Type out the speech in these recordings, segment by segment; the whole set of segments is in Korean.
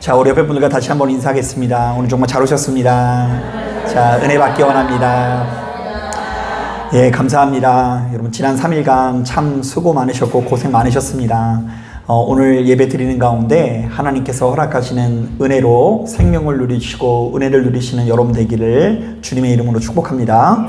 자, 우리 옆에 분들과 다시 한번 인사하겠습니다. 오늘 정말 잘 오셨습니다. 자, 은혜 받기 원합니다. 예, 감사합니다. 여러분, 지난 3일간 참 수고 많으셨고 고생 많으셨습니다. 오늘 예배 드리는 가운데 하나님께서 허락하시는 은혜로 생명을 누리시고 은혜를 누리시는 여러분 되기를 주님의 이름으로 축복합니다.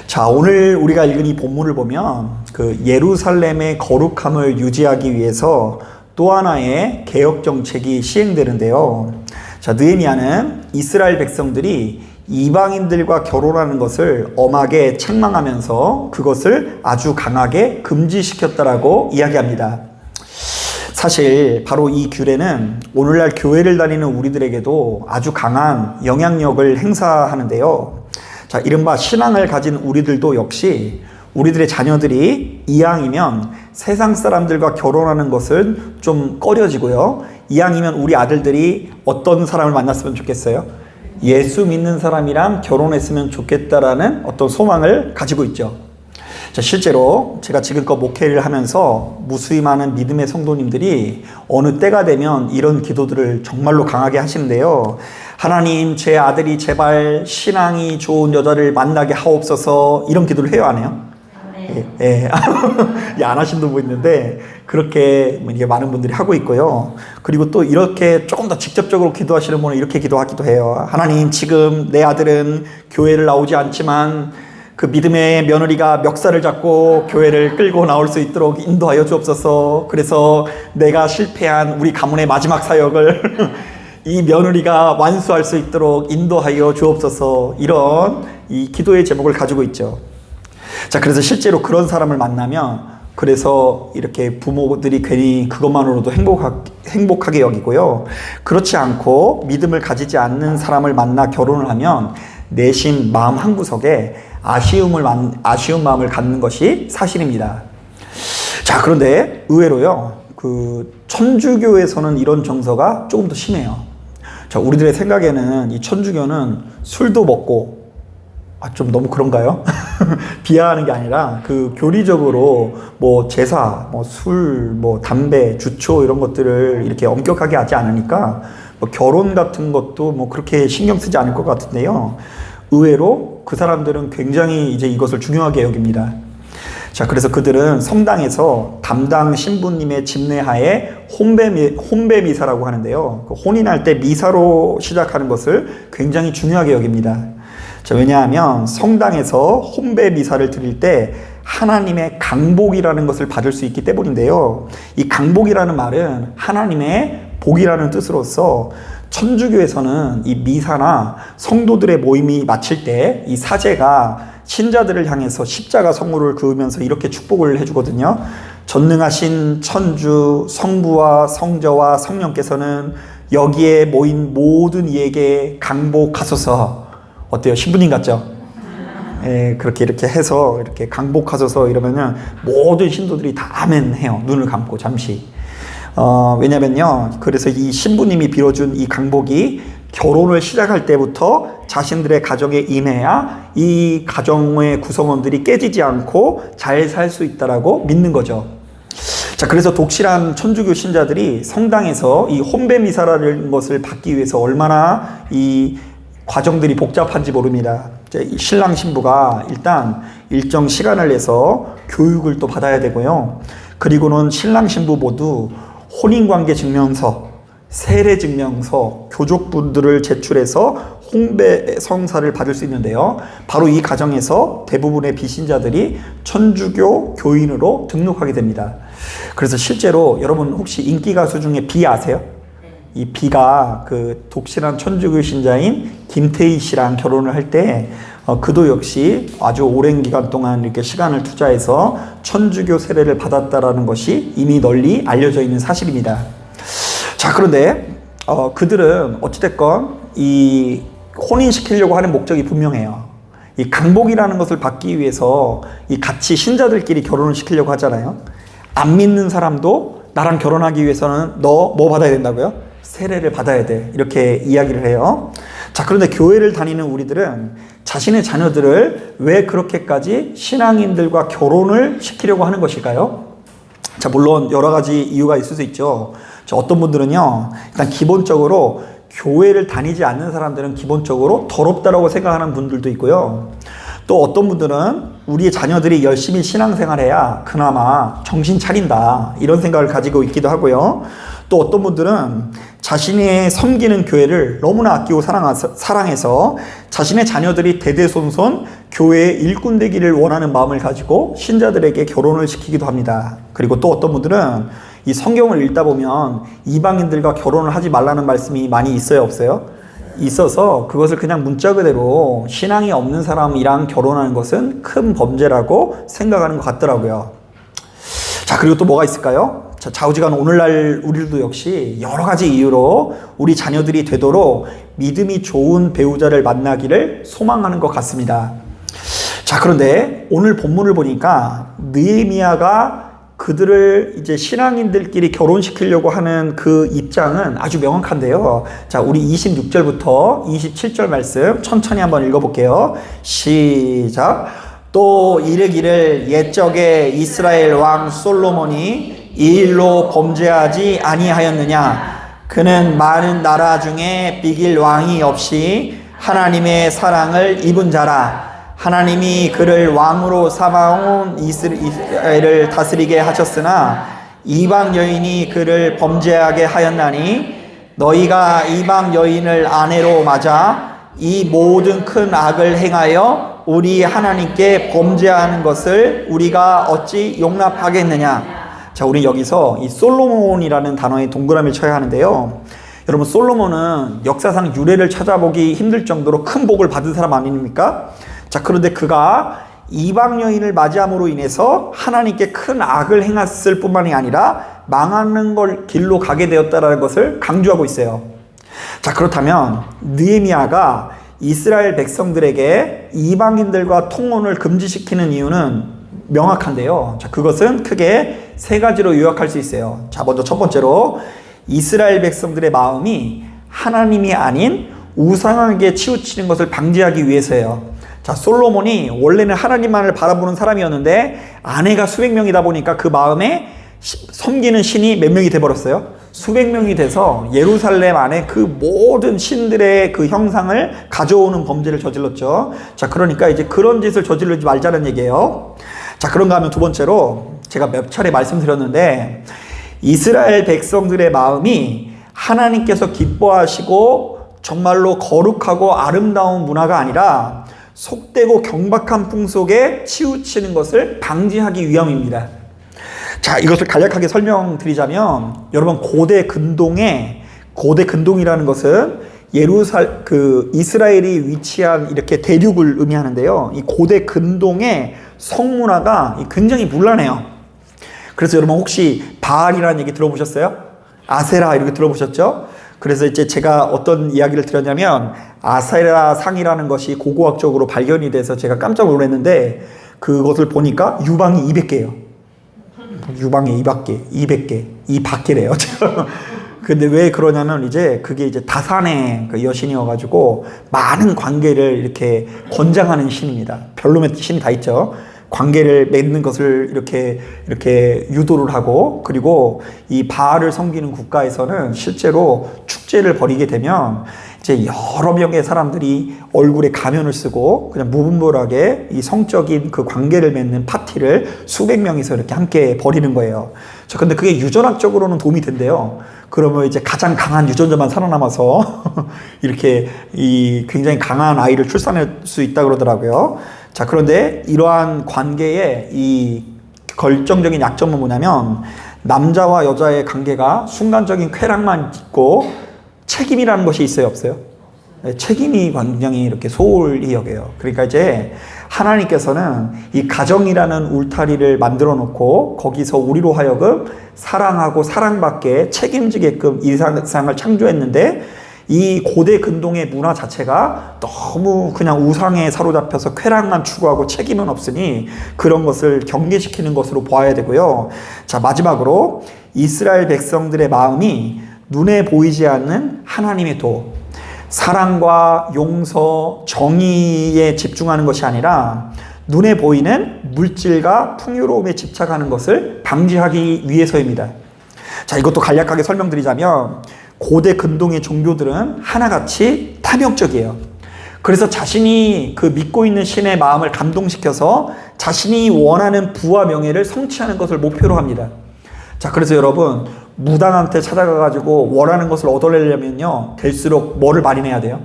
자, 오늘 우리가 읽은 이 본문을 보면 그 예루살렘의 거룩함을 유지하기 위해서 또 하나의 개혁 정책이 시행되는데요. 자, 느헤미야는 이스라엘 백성들이 이방인들과 결혼하는 것을 엄하게 책망하면서 그것을 아주 강하게 금지시켰다라고 이야기합니다. 사실 바로 이 규례는 오늘날 교회를 다니는 우리들에게도 아주 강한 영향력을 행사하는데요. 자, 이른바 신앙을 가진 우리들도 역시 우리들의 자녀들이 이왕이면 세상 사람들과 결혼하는 것은 좀 꺼려지고요. 이왕이면 우리 아들들이 어떤 사람을 만났으면 좋겠어요? 예수 믿는 사람이랑 결혼했으면 좋겠다라는 어떤 소망을 가지고 있죠. 자, 실제로 제가 지금껏 목회를 하면서 무수히 많은 믿음의 성도님들이 어느 때가 되면 이런 기도들을 정말로 강하게 하시는데요. 하나님, 제 아들이 제발 신앙이 좋은 여자를 만나게 하옵소서, 이런 기도를 해요, 안 해요? 예. 안 하신 분도 있는데 그렇게 많은 분들이 하고 있고요. 그리고 또 이렇게 조금 더 직접적으로 기도하시는 분은 이렇게 기도하기도 해요. 하나님, 지금 내 아들은 교회를 나오지 않지만 그 믿음의 며느리가 멱살을 잡고 교회를 끌고 나올 수 있도록 인도하여 주옵소서. 그래서 내가 실패한 우리 가문의 마지막 사역을 이 며느리가 완수할 수 있도록 인도하여 주옵소서. 이런 이 기도의 제목을 가지고 있죠. 자, 그래서 실제로 그런 사람을 만나면 그래서 이렇게 부모들이 괜히 그것만으로도 행복하게 여기고요. 그렇지 않고 믿음을 가지지 않는 사람을 만나 결혼을 하면 내심 마음 한구석에 아쉬운 마음을 갖는 것이 사실입니다. 자, 그런데 의외로요, 그 천주교에서는 이런 정서가 조금 더 심해요. 자, 우리들의 생각에는 이 천주교는 술도 먹고, 좀 너무 그런가요? 비하하는 게 아니라 그 교리적으로 뭐 제사, 뭐 술, 뭐 담배, 주초 이런 것들을 이렇게 엄격하게 하지 않으니까 뭐 결혼 같은 것도 뭐 그렇게 신경 쓰지 않을 것 같은데요. 의외로 그 사람들은 굉장히 이제 이것을 중요하게 여깁니다. 자, 그래서 그들은 성당에서 담당 신부님의 집례하에 혼배 미사라고 하는데요. 그 혼인할 때 미사로 시작하는 것을 굉장히 중요하게 여깁니다. 자, 왜냐하면 성당에서 혼배 미사를 드릴 때 하나님의 강복이라는 것을 받을 수 있기 때문인데요. 이 강복이라는 말은 하나님의 복이라는 뜻으로서 천주교에서는 이 미사나 성도들의 모임이 마칠 때 이 사제가 신자들을 향해서 십자가 성물을 그으면서 이렇게 축복을 해주거든요. 전능하신 천주 성부와 성자와 성령께서는 여기에 모인 모든 이에게 강복하소서. 어때요? 신부님 같죠? 예, 그렇게 이렇게 해서 이렇게 강복하소서 이러면은 모든 신도들이 다 아멘 해요. 눈을 감고 잠시. 왜냐면요, 그래서 이 신부님이 빌어준 이 강복이 결혼을 시작할 때부터 자신들의 가정에 임해야 이 가정의 구성원들이 깨지지 않고 잘 살 수 있다라고 믿는 거죠. 자, 그래서 독실한 천주교 신자들이 성당에서 이 혼배 미사라는 것을 받기 위해서 얼마나 이 과정들이 복잡한지 모릅니다. 신랑 신부가 일단 일정 시간을 내서 교육을 또 받아야 되고요. 그리고는 신랑 신부 모두 혼인관계 증명서, 세례 증명서, 교족분들을 제출해서 홍배 성사를 받을 수 있는데요. 바로 이 과정에서 대부분의 비신자들이 천주교 교인으로 등록하게 됩니다. 그래서 실제로 여러분 혹시 인기 가수 중에 비 아세요? 이 비가 그 독실한 천주교 신자인 김태희 씨랑 결혼을 할 때 그도 역시 아주 오랜 기간 동안 이렇게 시간을 투자해서 천주교 세례를 받았다라는 것이 이미 널리 알려져 있는 사실입니다. 자, 그런데 그들은 어찌됐건 이 혼인시키려고 하는 목적이 분명해요. 이 강복이라는 것을 받기 위해서 이 같이 신자들끼리 결혼을 시키려고 하잖아요. 안 믿는 사람도 나랑 결혼하기 위해서는 너 뭐 받아야 된다고요? 세례를 받아야 돼. 이렇게 이야기를 해요. 자, 그런데 교회를 다니는 우리들은 자신의 자녀들을 왜 그렇게까지 신앙인들과 결혼을 시키려고 하는 것일까요? 자, 물론 여러 가지 이유가 있을 수 있죠. 자, 어떤 분들은요, 일단 기본적으로 교회를 다니지 않는 사람들은 기본적으로 더럽다라고 생각하는 분들도 있고요. 또 어떤 분들은 우리의 자녀들이 열심히 신앙생활해야 그나마 정신 차린다, 이런 생각을 가지고 있기도 하고요. 또 어떤 분들은 자신이 섬기는 교회를 너무나 아끼고 사랑해서 자신의 자녀들이 대대손손 교회의 일꾼 되기를 원하는 마음을 가지고 신자들에게 결혼을 시키기도 합니다. 그리고 또 어떤 분들은 이 성경을 읽다 보면 이방인들과 결혼을 하지 말라는 말씀이 많이 있어요, 없어요? 있어서 그것을 그냥 문자 그대로 신앙이 없는 사람이랑 결혼하는 것은 큰 범죄라고 생각하는 것 같더라고요. 자, 그리고 또 뭐가 있을까요? 자, 좌우지간 오늘날 우리도 역시 여러 가지 이유로 우리 자녀들이 되도록 믿음이 좋은 배우자를 만나기를 소망하는 것 같습니다. 자, 그런데 오늘 본문을 보니까 느헤미야가 그들을 이제 신앙인들끼리 결혼시키려고 하는 그 입장은 아주 명확한데요. 자, 우리 26절부터 27절 말씀 천천히 한번 읽어볼게요. 시작. 또 이르기를 옛적에 이스라엘 왕 솔로몬이 이 일로 범죄하지 아니하였느냐. 그는 많은 나라 중에 비길 왕이 없이 하나님의 사랑을 입은 자라. 하나님이 그를 왕으로 삼아온 이스라엘을 다스리게 하셨으나 이방 여인이 그를 범죄하게 하였나니 너희가 이방 여인을 아내로 맞아 이 모든 큰 악을 행하여 우리 하나님께 범죄하는 것을 우리가 어찌 용납하겠느냐. 자, 우리 여기서 이 솔로몬이라는 단어에 동그라미를 쳐야 하는데요. 여러분, 솔로몬은 역사상 유래를 찾아보기 힘들 정도로 큰 복을 받은 사람 아닙니까? 자, 그런데 그가 이방 여인을 맞이함으로 인해서 하나님께 큰 악을 행했을 뿐만이 아니라 망하는 걸 길로 가게 되었다는 것을 강조하고 있어요. 자, 그렇다면 느헤미야가 이스라엘 백성들에게 이방인들과 통혼을 금지시키는 이유는 명확한데요. 자, 그것은 크게 세 가지로 요약할 수 있어요. 자, 먼저 첫 번째로 이스라엘 백성들의 마음이 하나님이 아닌 우상에게 치우치는 것을 방지하기 위해서예요. 자, 솔로몬이 원래는 하나님만을 바라보는 사람이었는데 아내가 수백 명이다 보니까 그 마음에 섬기는 신이 몇 명이 돼버렸어요? 수백 명이 돼서 예루살렘 안에 그 모든 신들의 그 형상을 가져오는 범죄를 저질렀죠. 자, 그러니까 이제 그런 짓을 저지르지 말자는 얘기예요. 자, 그런가 하면 두 번째로 제가 몇 차례 말씀드렸는데 이스라엘 백성들의 마음이 하나님께서 기뻐하시고 정말로 거룩하고 아름다운 문화가 아니라 속되고 경박한 풍속에 치우치는 것을 방지하기 위함입니다. 자, 이것을 간략하게 설명드리자면 여러분, 고대 근동이라는 것은 이스라엘이 위치한 이렇게 대륙을 의미하는데요. 이 고대 근동의 성문화가 굉장히 문란해요. 그래서 여러분, 혹시 바알이라는 얘기 들어보셨어요? 아세라 이렇게 들어보셨죠? 그래서 이제 제가 어떤 이야기를 드렸냐면 아세라 상이라는 것이 고고학적으로 발견이 돼서 제가 깜짝 놀랐는데 그것을 보니까 유방이 200개예요. 유방이 200개, 200개래요. 근데 왜 그러냐면 이제 그게 이제 다산의 그 여신이어가지고 많은 관계를 이렇게 권장하는 신입니다. 별로의 신이 다 있죠. 관계를 맺는 것을 이렇게 유도를 하고, 그리고 이 바알을 섬기는 국가에서는 실제로 축제를 벌이게 되면 이제 여러 명의 사람들이 얼굴에 가면을 쓰고 그냥 무분별하게 이 성적인 그 관계를 맺는 파티를 수백 명이서 이렇게 함께 벌이는 거예요. 근데 그게 유전학적으로는 도움이 된대요. 그러면 이제 가장 강한 유전자만 살아남아서 이렇게 이 굉장히 강한 아이를 출산할 수 있다 그러더라고요. 자, 그런데 이러한 관계의 이 결정적인 약점은 뭐냐면 남자와 여자의 관계가 순간적인 쾌락만 있고 책임이라는 것이 있어요, 없어요? 네, 책임이 굉장히 이렇게 소홀히 여겨요. 그러니까 이제 하나님께서는 이 가정이라는 울타리를 만들어 놓고 거기서 우리로 하여금 사랑하고 사랑받게 책임지게끔 이 세상을 창조했는데 이 고대 근동의 문화 자체가 너무 그냥 우상에 사로잡혀서 쾌락만 추구하고 책임은 없으니 그런 것을 경계시키는 것으로 보아야 되고요. 자, 마지막으로 이스라엘 백성들의 마음이 눈에 보이지 않는 하나님의 도, 사랑과 용서, 정의에 집중하는 것이 아니라 눈에 보이는 물질과 풍요로움에 집착하는 것을 방지하기 위해서입니다. 자, 이것도 간략하게 설명드리자면 고대 근동의 종교들은 하나같이 탐욕적이에요. 그래서 자신이 그 믿고 있는 신의 마음을 감동시켜서 자신이 원하는 부와 명예를 성취하는 것을 목표로 합니다. 자, 그래서 여러분, 무당한테 찾아가가지고 원하는 것을 얻어내려면요, 될수록 뭐를 많이 내야 돼요?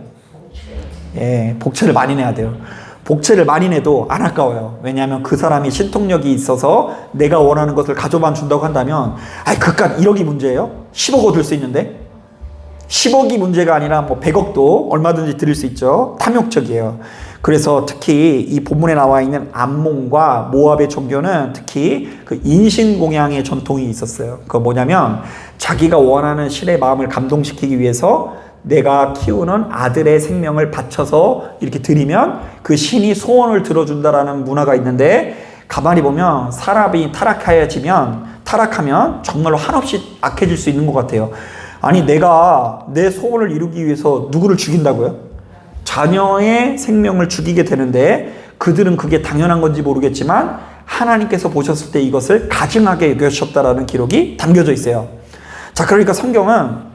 예, 복채를 많이 내야 돼요. 복채를 많이 내도 안 아까워요. 왜냐하면 그 사람이 신통력이 있어서 내가 원하는 것을 가져만 준다고 한다면, 그깟 1억이 문제예요? 10억 얻을 수 있는데? 10억이 문제가 아니라 뭐 100억도 얼마든지 드릴 수 있죠. 탐욕적이에요. 그래서 특히 이 본문에 나와 있는 암몬과 모압의 종교는 특히 그 인신공양의 전통이 있었어요. 그거 뭐냐면 자기가 원하는 신의 마음을 감동시키기 위해서 내가 키우는 아들의 생명을 바쳐서 이렇게 드리면 그 신이 소원을 들어준다라는 문화가 있는데, 가만히 보면 사람이 타락하면 정말로 한없이 악해질 수 있는 것 같아요. 아니, 내가 내 소원을 이루기 위해서 누구를 죽인다고요? 자녀의 생명을 죽이게 되는데, 그들은 그게 당연한 건지 모르겠지만 하나님께서 보셨을 때 이것을 가증하게 여기셨다라는 기록이 담겨져 있어요. 자, 그러니까 성경은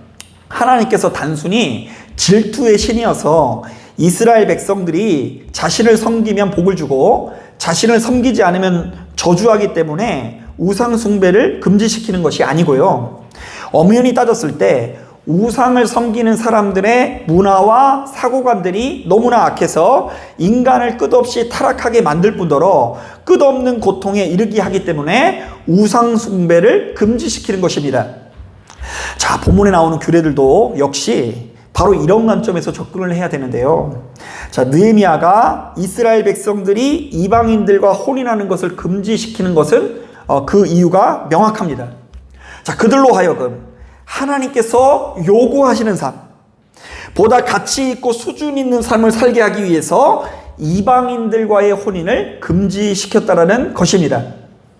하나님께서 단순히 질투의 신이어서 이스라엘 백성들이 자신을 섬기면 복을 주고 자신을 섬기지 않으면 저주하기 때문에 우상 숭배를 금지시키는 것이 아니고요. 엄연히 따졌을 때 우상을 섬기는 사람들의 문화와 사고관들이 너무나 악해서 인간을 끝없이 타락하게 만들 뿐더러 끝없는 고통에 이르게 하기 때문에 우상 숭배를 금지시키는 것입니다. 자, 본문에 나오는 규례들도 역시 바로 이런 관점에서 접근을 해야 되는데요. 자, 느헤미야가 이스라엘 백성들이 이방인들과 혼인하는 것을 금지시키는 것은 그 이유가 명확합니다. 자, 그들로 하여금 하나님께서 요구하시는 삶, 보다 가치 있고 수준 있는 삶을 살게 하기 위해서 이방인들과의 혼인을 금지시켰다라는 것입니다.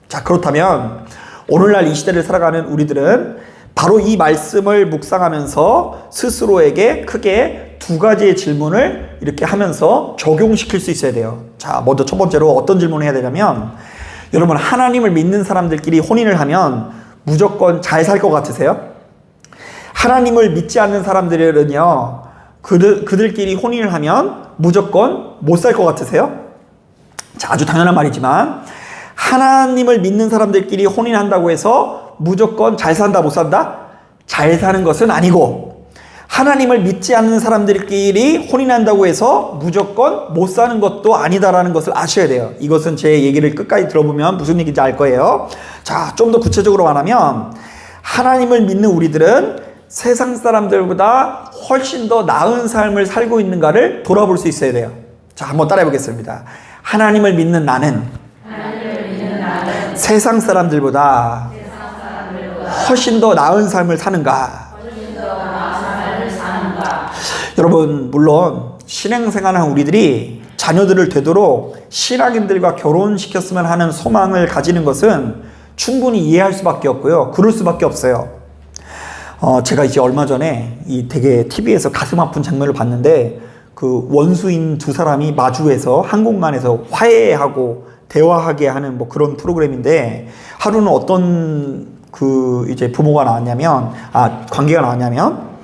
자, 그렇다면 오늘날 이 시대를 살아가는 우리들은 바로 이 말씀을 묵상하면서 스스로에게 크게 두 가지의 질문을 이렇게 하면서 적용시킬 수 있어야 돼요. 자, 먼저 첫 번째로 어떤 질문을 해야 되냐면, 여러분, 하나님을 믿는 사람들끼리 혼인을 하면 무조건 잘 살 것 같으세요? 하나님을 믿지 않는 사람들은요, 그들끼리 혼인을 하면 무조건 못 살 것 같으세요? 자, 아주 당연한 말이지만 하나님을 믿는 사람들끼리 혼인한다고 해서 무조건 잘 산다, 못 산다? 잘 사는 것은 아니고, 하나님을 믿지 않는 사람들끼리 혼인한다고 해서 무조건 못 사는 것도 아니다라는 것을 아셔야 돼요. 이것은 제 얘기를 끝까지 들어보면 무슨 얘기인지 알 거예요. 자, 좀 더 구체적으로 말하면 하나님을 믿는 우리들은 세상 사람들보다 훨씬 더 나은 삶을 살고 있는가를 돌아볼 수 있어야 돼요. 자, 한번 따라해 보겠습니다. 하나님을 믿는 나는 세상 사람들보다 훨씬 더 나은 삶을 사는가? 여러분, 물론 신앙생활하는 우리들이 자녀들을 되도록 신앙인들과 결혼시켰으면 하는 소망을 가지는 것은 충분히 이해할 수밖에 없고요. 그럴 수밖에 없어요. 제가 이제 얼마 전에 되게 TV에서 가슴 아픈 장면을 봤는데, 그 원수인 두 사람이 마주해서 항공관에서 화해하고 대화하게 하는 뭐 그런 프로그램인데, 하루는 어떤 이제 부모가 나왔냐면, 관계가 나왔냐면,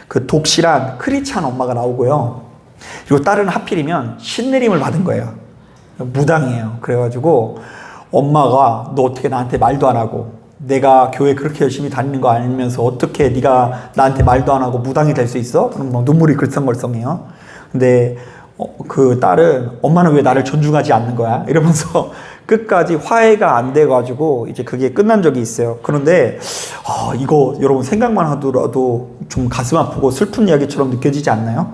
그 독실한 크리스찬 엄마가 나오고요. 그리고 딸은 하필이면 신내림을 받은 거예요. 무당이에요. 그래가지고 엄마가 너 어떻게 나한테 말도 안 하고, 내가 교회 그렇게 열심히 다니는 거 알면서 어떻게 네가 나한테 말도 안 하고 무당이 될 수 있어? 그럼 뭐 눈물이 글썽글썽해요. 근데 그 딸은 엄마는 왜 나를 존중하지 않는 거야? 이러면서 끝까지 화해가 안 돼가지고 이제 그게 끝난 적이 있어요. 그런데 이거 여러분 생각만 하더라도 좀 가슴 아프고 슬픈 이야기처럼 느껴지지 않나요?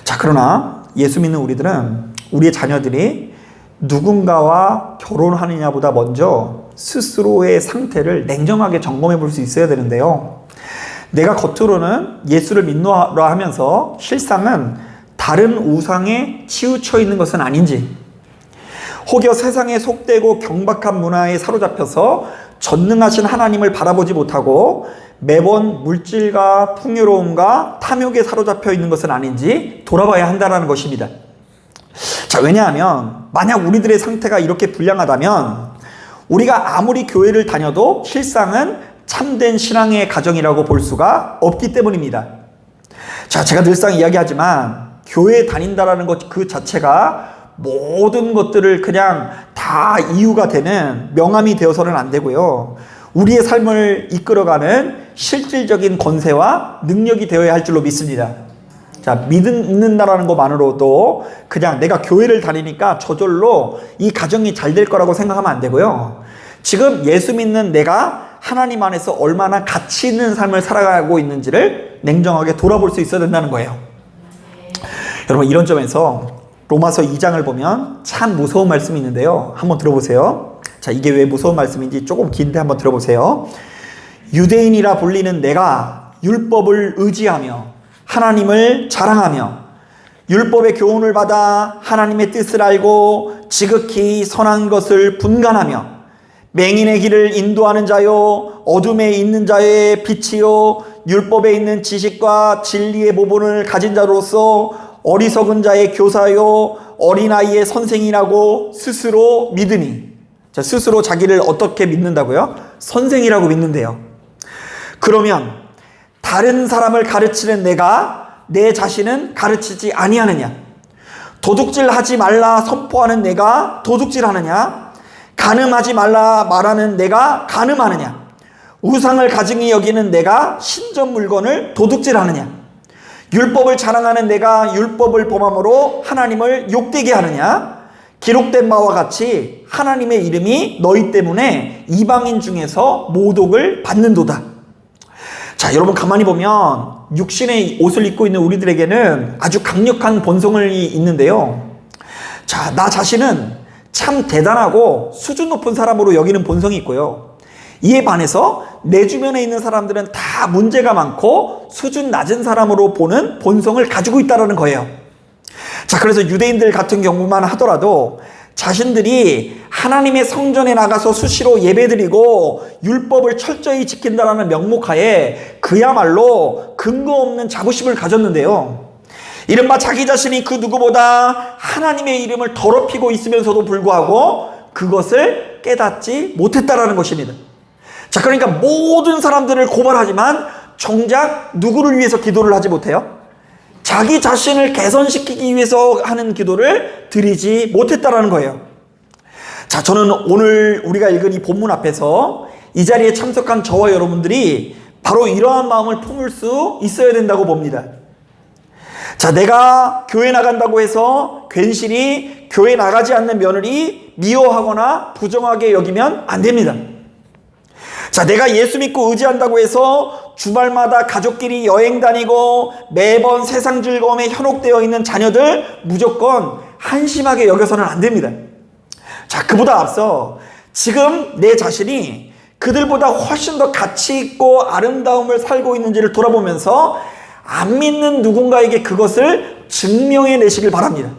자, 그러나 예수 믿는 우리들은 우리의 자녀들이 누군가와 결혼하느냐보다 먼저 스스로의 상태를 냉정하게 점검해 볼 수 있어야 되는데요. 내가 겉으로는 예수를 믿노라 하면서 실상은 다른 우상에 치우쳐 있는 것은 아닌지, 혹여 세상에 속되고 경박한 문화에 사로잡혀서 전능하신 하나님을 바라보지 못하고 매번 물질과 풍요로움과 탐욕에 사로잡혀 있는 것은 아닌지 돌아봐야 한다는 것입니다. 자, 왜냐하면 만약 우리들의 상태가 이렇게 불량하다면 우리가 아무리 교회를 다녀도 실상은 참된 신앙의 가정이라고 볼 수가 없기 때문입니다. 자, 제가 늘상 이야기하지만 교회에 다닌다라는 것 그 자체가 모든 것들을 그냥 다 이유가 되는 명함이 되어서는 안 되고요. 우리의 삶을 이끌어가는 실질적인 권세와 능력이 되어야 할 줄로 믿습니다. 자, 믿는다라는 것만으로도 그냥 내가 교회를 다니니까 저절로 이 가정이 잘 될 거라고 생각하면 안 되고요. 지금 예수 믿는 내가 하나님 안에서 얼마나 가치 있는 삶을 살아가고 있는지를 냉정하게 돌아볼 수 있어야 된다는 거예요. 여러분, 이런 점에서 로마서 2장을 보면 참 무서운 말씀이 있는데요. 한번 들어보세요. 자, 이게 왜 무서운 말씀인지 조금 긴데 한번 들어보세요. 유대인이라 불리는 내가 율법을 의지하며 하나님을 자랑하며 율법의 교훈을 받아 하나님의 뜻을 알고 지극히 선한 것을 분간하며 맹인의 길을 인도하는 자요 어둠에 있는 자의 빛이요 율법에 있는 지식과 진리의 모본을 가진 자로서 어리석은 자의 교사요 어린아이의 선생이라고 스스로 믿으니. 자, 스스로 자기를 어떻게 믿는다고요? 선생이라고 믿는데요. 그러면 다른 사람을 가르치는 내가 내 자신은 가르치지 아니하느냐? 도둑질하지 말라 선포하는 내가 도둑질하느냐? 간음하지 말라 말하는 내가 간음하느냐? 우상을 가증히 여기는 내가 신전 물건을 도둑질하느냐? 율법을 자랑하는 내가 율법을 범함으로 하나님을 욕되게 하느냐? 기록된 바와 같이 하나님의 이름이 너희 때문에 이방인 중에서 모독을 받는도다. 자, 여러분 가만히 보면 육신의 옷을 입고 있는 우리들에게는 아주 강력한 본성이 있는데요. 자, 나 자신은 참 대단하고 수준 높은 사람으로 여기는 본성이 있고요. 이에 반해서 내 주변에 있는 사람들은 다 문제가 많고 수준 낮은 사람으로 보는 본성을 가지고 있다는 거예요. 자, 그래서 유대인들 같은 경우만 하더라도 자신들이 하나님의 성전에 나가서 수시로 예배드리고 율법을 철저히 지킨다라는 명목하에 그야말로 근거 없는 자부심을 가졌는데요. 이른바 자기 자신이 그 누구보다 하나님의 이름을 더럽히고 있으면서도 불구하고 그것을 깨닫지 못했다라는 것입니다. 자, 그러니까 모든 사람들을 고발하지만 정작 누구를 위해서 기도를 하지 못해요? 자기 자신을 개선시키기 위해서 하는 기도를 드리지 못했다라는 거예요. 자, 저는 오늘 우리가 읽은 이 본문 앞에서 이 자리에 참석한 저와 여러분들이 바로 이러한 마음을 품을 수 있어야 된다고 봅니다. 자, 내가 교회 나간다고 해서 괜시리 교회 나가지 않는 며느리 미워하거나 부정하게 여기면 안 됩니다. 자, 내가 예수 믿고 의지한다고 해서 주말마다 가족끼리 여행 다니고 매번 세상 즐거움에 현혹되어 있는 자녀들 무조건 한심하게 여겨서는 안 됩니다. 자, 그보다 앞서 지금 내 자신이 그들보다 훨씬 더 가치 있고 아름다움을 살고 있는지를 돌아보면서 안 믿는 누군가에게 그것을 증명해내시길 바랍니다.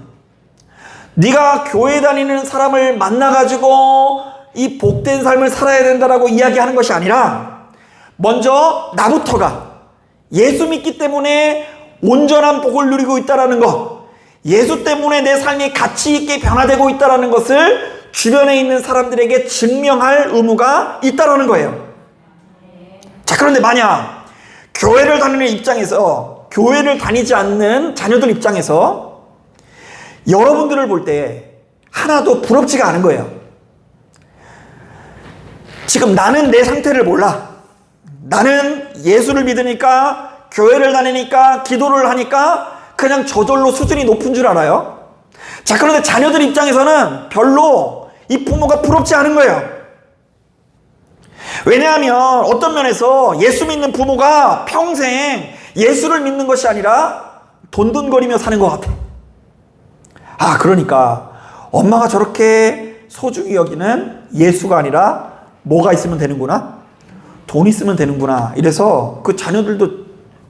네가 교회 다니는 사람을 만나가지고 이 복된 삶을 살아야 된다라고 이야기하는 것이 아니라 먼저 나부터가 예수 믿기 때문에 온전한 복을 누리고 있다는 것, 예수 때문에 내 삶이 가치 있게 변화되고 있다는 것을 주변에 있는 사람들에게 증명할 의무가 있다는 거예요. 자, 그런데 만약 교회를 다니는 입장에서, 교회를 다니지 않는 자녀들 입장에서 여러분들을 볼 때 하나도 부럽지가 않은 거예요. 지금 나는 내 상태를 몰라. 나는 예수를 믿으니까, 교회를 다니니까, 기도를 하니까 그냥 저절로 수준이 높은 줄 알아요. 자, 그런데 자녀들 입장에서는 별로 이 부모가 부럽지 않은 거예요. 왜냐하면 어떤 면에서 예수 믿는 부모가 평생 예수를 믿는 것이 아니라 돈돈거리며 사는 것 같아. 아, 그러니까 엄마가 저렇게 소중히 여기는 예수가 아니라 뭐가 있으면 되는구나? 돈 있으면 되는구나. 이래서 그 자녀들도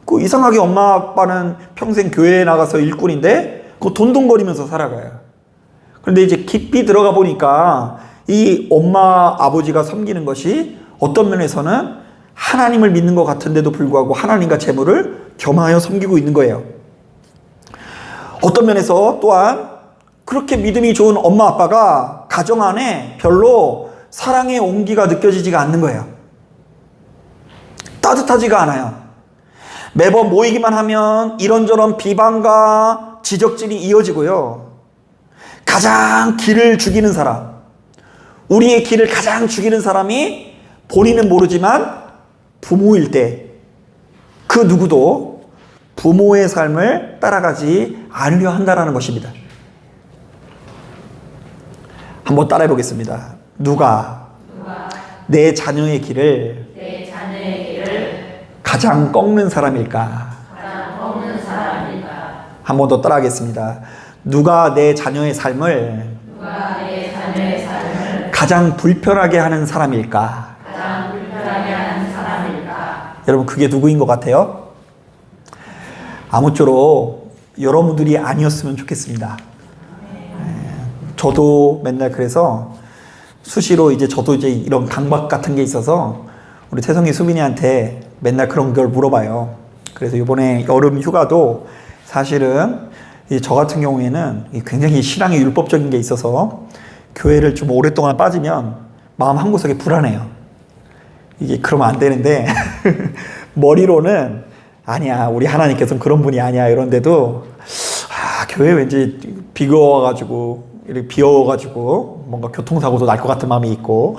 그 이상하게 엄마 아빠는 평생 교회에 나가서 일꾼인데 그 돈돈거리면서 살아가요. 그런데 이제 깊이 들어가 보니까 이 엄마 아버지가 섬기는 것이 어떤 면에서는 하나님을 믿는 것 같은데도 불구하고 하나님과 재물을 겸하여 섬기고 있는 거예요. 어떤 면에서 또한 그렇게 믿음이 좋은 엄마 아빠가 가정 안에 별로 사랑의 온기가 느껴지지가 않는 거예요. 따뜻하지가 않아요. 매번 모이기만 하면 이런저런 비방과 지적질이 이어지고요. 가장 기를 죽이는 사람, 우리의 기를 가장 죽이는 사람이 본인은 모르지만 부모일 때 그 누구도 부모의 삶을 따라가지 않으려 한다는 것입니다. 한번 따라해 보겠습니다. 누가 내 자녀의 길을 가장 꺾는 사람일까? 한 번 더 따라하겠습니다. 누가 내 자녀의 삶을 가장 불편하게 하는 사람일까? 여러분, 그게 누구인 것 같아요? 아무쪼록 여러분들이 아니었으면 좋겠습니다. 저도 맨날 그래서 수시로 저도 이런 강박 같은 게 있어서 우리 태성이 수빈이한테 맨날 그런 걸 물어봐요. 그래서 이번에 여름 휴가도 사실은 저 같은 경우에는 굉장히 신앙의 율법적인 게 있어서 교회를 좀 오랫동안 빠지면 마음 한구석에 불안해요. 이게 그러면 안 되는데 머리로는 아니야, 우리 하나님께서는 그런 분이 아니야 이런데도 교회 왠지 이렇게 비어가지고 뭔가 교통사고도 날 것 같은 마음이 있고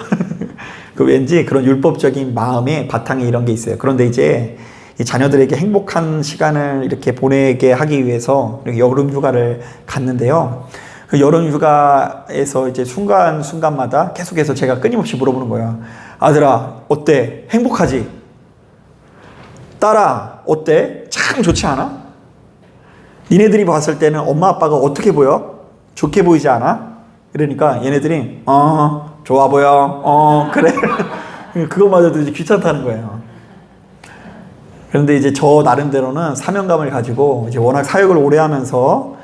그 왠지 그런 율법적인 마음의 바탕에 이런 게 있어요. 그런데 이 자녀들에게 행복한 시간을 이렇게 보내게 하기 위해서 이렇게 여름 휴가를 갔는데요. 그 여름 휴가에서 순간순간마다 계속해서 제가 끊임없이 물어보는 거예요. 아들아, 어때? 행복하지? 딸아, 어때? 참 좋지 않아? 니네들이 봤을 때는 엄마 아빠가 어떻게 보여? 좋게 보이지 않아? 그러니까 얘네들이 좋아 보여. 그래. 그것마저도 귀찮다는 거예요. 그런데 저 나름대로는 사명감을 가지고 워낙 사역을 오래 하면서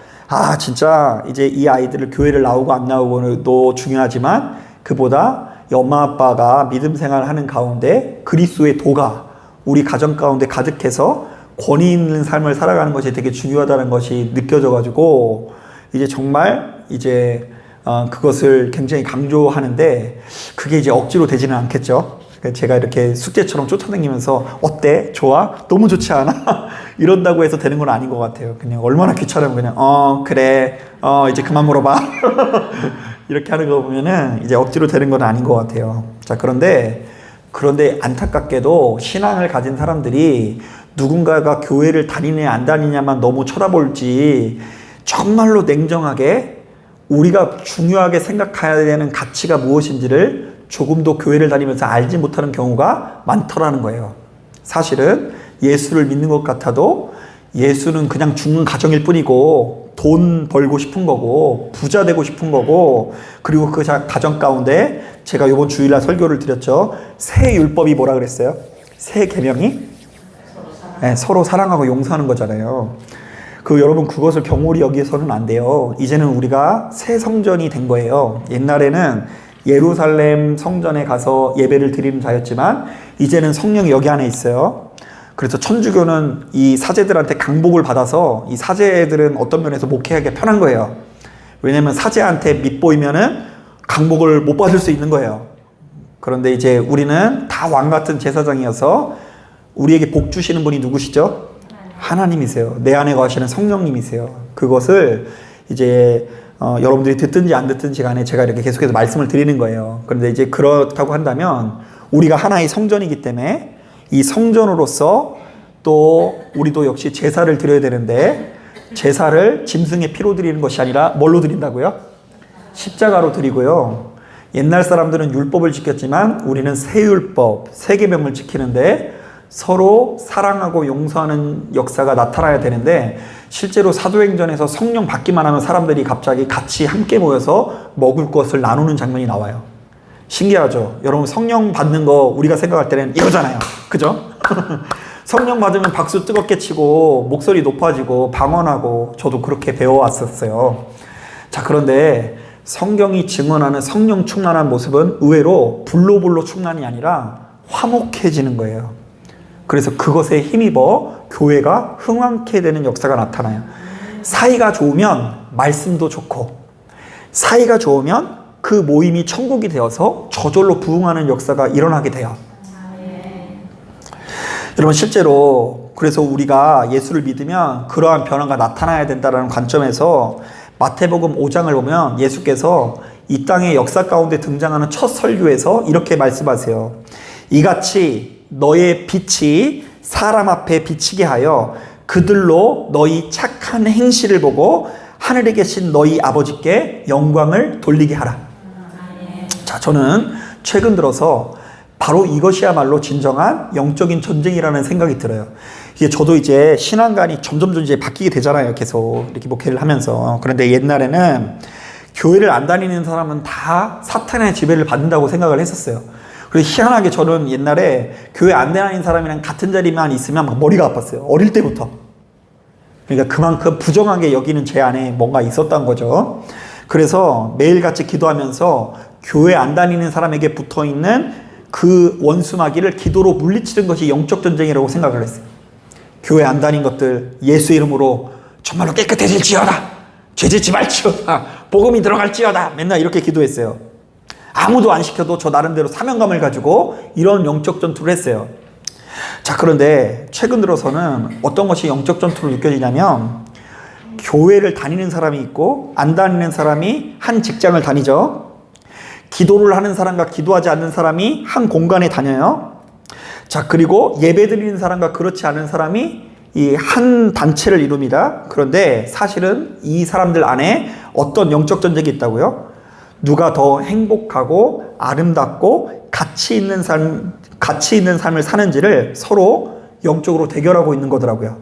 진짜 이 아이들을 교회를 나오고 안 나오고도 중요하지만 그보다 이 엄마 아빠가 믿음 생활을 하는 가운데 그리스도의 도가 우리 가정 가운데 가득해서 권위 있는 삶을 살아가는 것이 되게 중요하다는 것이 느껴져가지고 정말 그것을 굉장히 강조하는데 그게 억지로 되지는 않겠죠. 제가 이렇게 숙제처럼 쫓아다니면서 어때? 좋아? 너무 좋지 않아? 이런다고 해서 되는 건 아닌 것 같아요. 그냥 얼마나 귀찮으면 그냥 그래 이제 그만 물어봐 이렇게 하는 거 보면은 억지로 되는 건 아닌 것 같아요. 자, 그런데 안타깝게도 신앙을 가진 사람들이 누군가가 교회를 다니냐 안 다니냐만 너무 쳐다볼지 정말로 냉정하게 우리가 중요하게 생각해야 되는 가치가 무엇인지를 조금도 교회를 다니면서 알지 못하는 경우가 많더라는 거예요. 사실은 예수를 믿는 것 같아도 예수는 그냥 죽는 가정일 뿐이고 돈 벌고 싶은 거고 부자 되고 싶은 거고, 그리고 그 가정 가운데 제가 이번 주일날 설교를 드렸죠. 새 율법이 뭐라 그랬어요? 새 계명이 서로 사랑하고 용서하는 거잖아요. 여러분, 그것을 경홀히 여기서는 안 돼요. 이제는 우리가 새 성전이 된 거예요. 옛날에는 예루살렘 성전에 가서 예배를 드리는 자였지만 이제는 성령이 여기 안에 있어요. 그래서 천주교는 이 사제들한테 강복을 받아서 이 사제들은 어떤 면에서 목회하기 편한 거예요. 왜냐면 사제한테 밑보이면은 강복을 못 받을 수 있는 거예요. 그런데 우리는 다 왕 같은 제사장이어서 우리에게 복 주시는 분이 누구시죠? 하나님이세요. 내 안에 거하시는 성령님이세요. 그것을 여러분들이 듣든지 안 듣든지 간에 제가 이렇게 계속해서 말씀을 드리는 거예요. 그런데 그렇다고 한다면 우리가 하나의 성전이기 때문에 이 성전으로서 또 우리도 역시 제사를 드려야 되는데, 제사를 짐승의 피로 드리는 것이 아니라 뭘로 드린다고요? 십자가로 드리고요. 옛날 사람들은 율법을 지켰지만 우리는 새 율법, 새 계명을 지키는데 서로 사랑하고 용서하는 역사가 나타나야 되는데, 실제로 사도행전에서 성령 받기만 하면 사람들이 갑자기 같이 함께 모여서 먹을 것을 나누는 장면이 나와요. 신기하죠? 여러분, 성령 받는 거 우리가 생각할 때는 이거잖아요. 그죠? 성령 받으면 박수 뜨겁게 치고 목소리 높아지고 방언하고, 저도 그렇게 배워왔었어요. 자, 그런데 성경이 증언하는 성령 충만한 모습은 의외로 불로불로 충만이 아니라 화목해지는 거예요. 그래서 그것에 힘입어 교회가 흥왕케 되는 역사가 나타나요. 사이가 좋으면 말씀도 좋고 사이가 좋으면 그 모임이 천국이 되어서 저절로 부흥하는 역사가 일어나게 돼요. 여러분 실제로 그래서 우리가 예수를 믿으면 그러한 변화가 나타나야 된다는 관점에서 마태복음 5장을 보면 예수께서 이 땅의 역사 가운데 등장하는 첫 설교에서 이렇게 말씀하세요. 이같이 너의 빛이 사람 앞에 비치게 하여 그들로 너희 착한 행실을 보고 하늘에 계신 너희 아버지께 영광을 돌리게 하라. 자, 저는 최근 들어서 바로 이것이야말로 진정한 영적인 전쟁이라는 생각이 들어요. 이게 저도 이제 신앙관이 점점 이제 바뀌게 되잖아요. 계속 이렇게 목회를 하면서. 그런데 옛날에는 교회를 안 다니는 사람은 다 사탄의 지배를 받는다고 생각을 했었어요. 그래서 희한하게 저는 옛날에 교회 안 다니는 사람이랑 같은 자리만 있으면 막 머리가 아팠어요. 어릴 때부터. 그러니까 그만큼 부정하게 여기는 제 안에 뭔가 있었던 거죠. 그래서 매일같이 기도하면서 교회 안 다니는 사람에게 붙어있는 그 원수마귀를 기도로 물리치는 것이 영적 전쟁이라고 생각을 했어요. 교회 안 다닌 것들 예수 이름으로 정말로 깨끗해질지어다. 죄짓지 말지어다. 복음이 들어갈지어다. 맨날 이렇게 기도했어요. 아무도 안 시켜도 저 나름대로 사명감을 가지고 이런 영적 전투를 했어요. 자, 그런데 최근 들어서는 어떤 것이 영적 전투로 느껴지냐면 교회를 다니는 사람이 있고 안 다니는 사람이 한 직장을 다니죠. 기도를 하는 사람과 기도하지 않는 사람이 한 공간에 다녀요. 자, 그리고 예배 드리는 사람과 그렇지 않은 사람이 이 한 단체를 이룹니다. 그런데 사실은 이 사람들 안에 어떤 영적 전쟁이 있다고요? 누가 더 행복하고 아름답고 가치 있는 삶을 사는지를 서로 영적으로 대결하고 있는 거더라고요.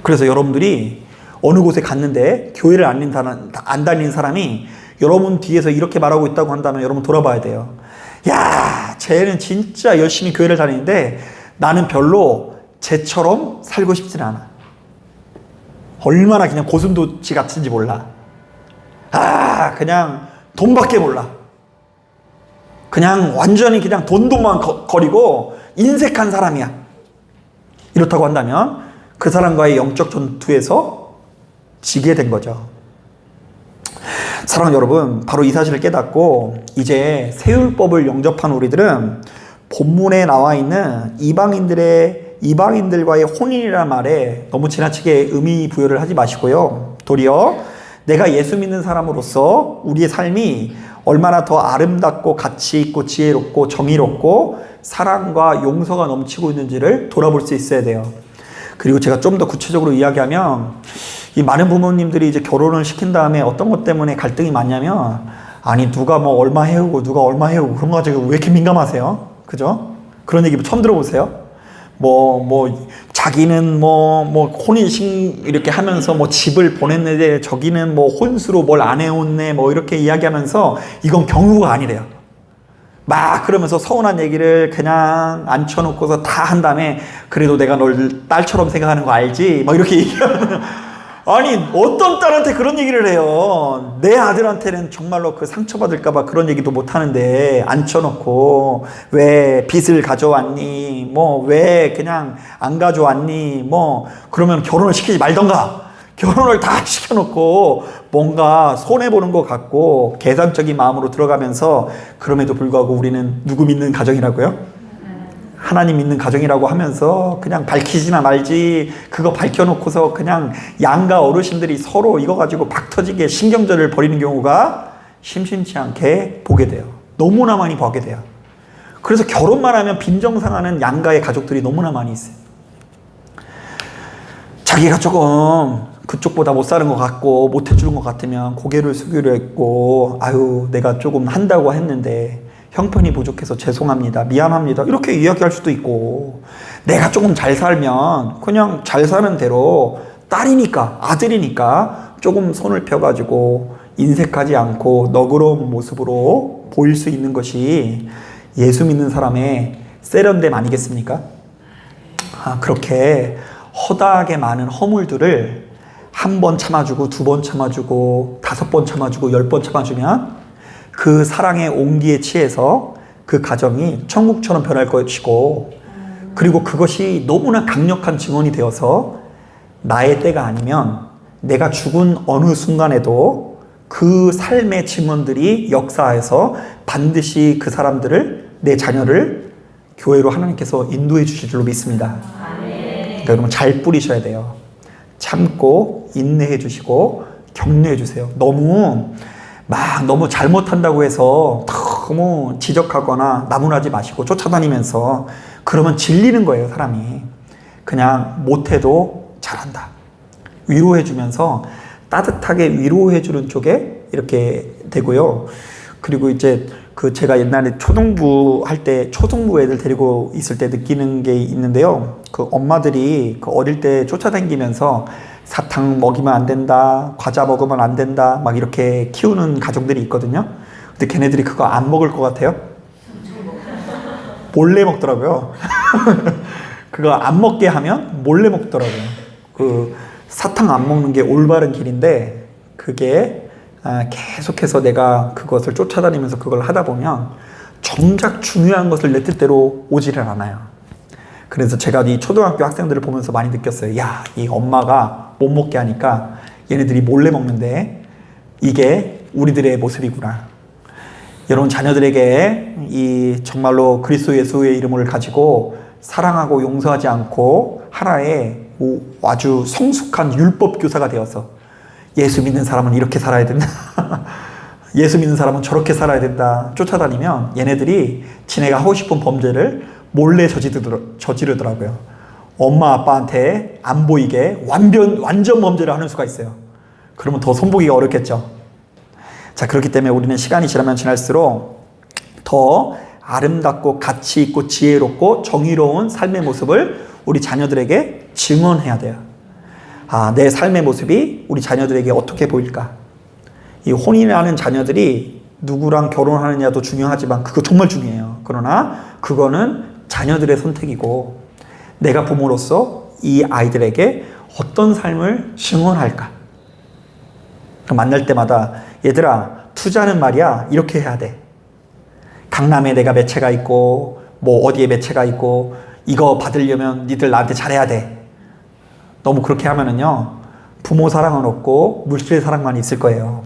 그래서 여러분들이 어느 곳에 갔는데 교회를 안 다니는 사람이 여러분 뒤에서 이렇게 말하고 있다고 한다면 여러분 돌아봐야 돼요. 야, 쟤는 진짜 열심히 교회를 다니는데 나는 별로 쟤처럼 살고 싶진 않아. 얼마나 그냥 고슴도치 같은지 몰라. 아, 그냥 돈밖에 몰라. 그냥 완전히 그냥 돈만 거리고 인색한 사람이야. 이렇다고 한다면 그 사람과의 영적 전투에서 지게 된 거죠. 사랑하는 여러분, 바로 이 사실을 깨닫고 이제 세율법을 영접한 우리들은 본문에 나와 있는 이방인들과의 혼인이라는 말에 너무 지나치게 의미 부여를 하지 마시고요. 도리어 내가 예수 믿는 사람으로서 우리의 삶이 얼마나 더 아름답고 가치 있고 지혜롭고 정의롭고 사랑과 용서가 넘치고 있는지를 돌아볼 수 있어야 돼요. 그리고 제가 좀 더 구체적으로 이야기하면 이 많은 부모님들이 이제 결혼을 시킨 다음에 어떤 것 때문에 갈등이 많냐면 아니 누가 뭐 얼마 해오고 누가 얼마 해오고 그런 거 가지고 왜 이렇게 민감하세요? 그죠? 그런 얘기 처음 들어보세요? 자기는 혼인식 이렇게 하면서 집을 보냈는데 저기는 혼수로 뭘 안 해왔네 이렇게 이야기하면서 이건 경우가 아니래요. 막 그러면서 서운한 얘기를 그냥 앉혀놓고서 다 한 다음에 그래도 내가 널 딸처럼 생각하는 거 알지? 이렇게 얘기하면 아니 어떤 딸한테 그런 얘기를 해요. 내 아들한테는 정말로 그 상처받을까봐 그런 얘기도 못하는데 앉혀놓고 왜 빚을 가져왔니? 왜 그냥 안 가져왔니? 그러면 결혼을 시키지 말던가. 결혼을 다 시켜놓고 뭔가 손해보는 것 같고 계산적인 마음으로 들어가면서 그럼에도 불구하고 우리는 누구 믿는 가정이라고요? 하나님 믿는 가정이라고 하면서 그냥 밝히지나 말지 그거 밝혀놓고서 그냥 양가 어르신들이 서로 이거 가지고 박 터지게 신경전을 벌이는 경우가 심심치 않게 보게 돼요. 너무나 많이 보게 돼요. 그래서 결혼만 하면 빈정상하는 양가의 가족들이 너무나 많이 있어요. 자기가 조금 그쪽보다 못 사는 것 같고 못 해주는 것 같으면 고개를 숙이려 했고 아유 내가 조금 한다고 했는데 형편이 부족해서 죄송합니다. 미안합니다. 이렇게 이야기할 수도 있고 내가 조금 잘 살면 그냥 잘 사는 대로 딸이니까 아들이니까 조금 손을 펴가지고 인색하지 않고 너그러운 모습으로 보일 수 있는 것이 예수 믿는 사람의 세련됨 아니겠습니까? 그렇게 허다하게 많은 허물들을 한 번 참아주고 두 번 참아주고 5번 참아주고 10번 참아주면 그 사랑의 온기에 취해서 그 가정이 천국처럼 변할 것이고 그리고 그것이 너무나 강력한 증언이 되어서 나의 때가 아니면 내가 죽은 어느 순간에도 그 삶의 증언들이 역사에서 반드시 그 사람들을, 내 자녀를 교회로 하나님께서 인도해 주실 줄로 믿습니다. 그러니까 여러분 잘 뿌리셔야 돼요. 참고 인내해 주시고 격려해 주세요. 너무 잘못한다고 해서 너무 지적하거나 나무라지 마시고 쫓아다니면서 그러면 질리는 거예요, 사람이. 그냥 못해도 잘한다. 위로해 주면서 따뜻하게 위로해 주는 쪽에 이렇게 되고요. 그리고 이제 제가 옛날에 초등부 할 때 초등부 애들 데리고 있을 때 느끼는 게 있는데요. 그 엄마들이 어릴 때 쫓아다니면서 사탕 먹이면 안 된다, 과자 먹으면 안 된다, 막 이렇게 키우는 가정들이 있거든요. 근데 걔네들이 그거 안 먹을 것 같아요? 몰래 먹더라고요. 그거 안 먹게 하면 몰래 먹더라고요. 사탕 안 먹는 게 올바른 길인데, 그게 계속해서 내가 그것을 쫓아다니면서 그걸 하다 보면 정작 중요한 것을 내 뜻대로 오지를 않아요. 그래서 제가 이 초등학교 학생들을 보면서 많이 느꼈어요. 야, 이 엄마가 못 먹게 하니까 얘네들이 몰래 먹는데 이게 우리들의 모습이구나. 여러분 자녀들에게 이 정말로 그리스도 예수의 이름을 가지고 사랑하고 용서하지 않고 하나의 아주 성숙한 율법 교사가 되어서 예수 믿는 사람은 이렇게 살아야 된다. 예수 믿는 사람은 저렇게 살아야 된다. 쫓아다니면 얘네들이 지네가 하고 싶은 범죄를 몰래 저지르더라고요. 엄마 아빠한테 안 보이게 완전 범죄를 하는 수가 있어요. 그러면 더 손보기가 어렵겠죠. 자, 그렇기 때문에 우리는 시간이 지나면 지날수록 더 아름답고 가치 있고 지혜롭고 정의로운 삶의 모습을 우리 자녀들에게 증언해야 돼요. 내 삶의 모습이 우리 자녀들에게 어떻게 보일까? 이 혼인하는 자녀들이 누구랑 결혼하느냐도 중요하지만 그거 정말 중요해요. 그러나 그거는 자녀들의 선택이고 내가 부모로서 이 아이들에게 어떤 삶을 증언할까? 만날 때마다 얘들아, 투자는 말이야 이렇게 해야 돼. 강남에 내가 매체가 있고 뭐 어디에 매체가 있고 이거 받으려면 니들 나한테 잘해야 돼. 너무 그렇게 하면은요 부모 사랑은 없고 물질의 사랑만 있을 거예요.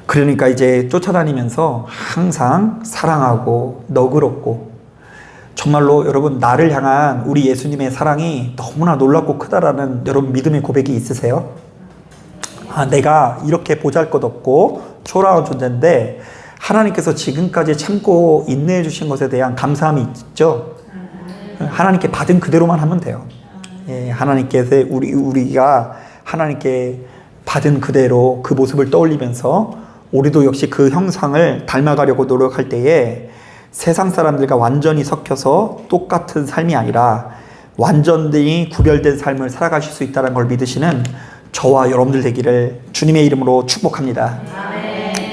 그러니까 이제 쫓아다니면서 항상 사랑하고 너그럽고, 정말로 여러분 나를 향한 우리 예수님의 사랑이 너무나 놀랍고 크다라는 여러분 믿음의 고백이 있으세요? 내가 이렇게 보잘것없고 초라한 존재인데 하나님께서 지금까지 참고 인내해 주신 것에 대한 감사함이 있죠. 하나님께 받은 그대로만 하면 돼요. 하나님께서 우리가 하나님께 받은 그대로 그 모습을 떠올리면서 우리도 역시 그 형상을 닮아가려고 노력할 때에 세상 사람들과 완전히 섞여서 똑같은 삶이 아니라 완전히 구별된 삶을 살아가실 수 있다는 걸 믿으시는 저와 여러분들 되기를 주님의 이름으로 축복합니다.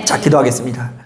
자, 기도하겠습니다.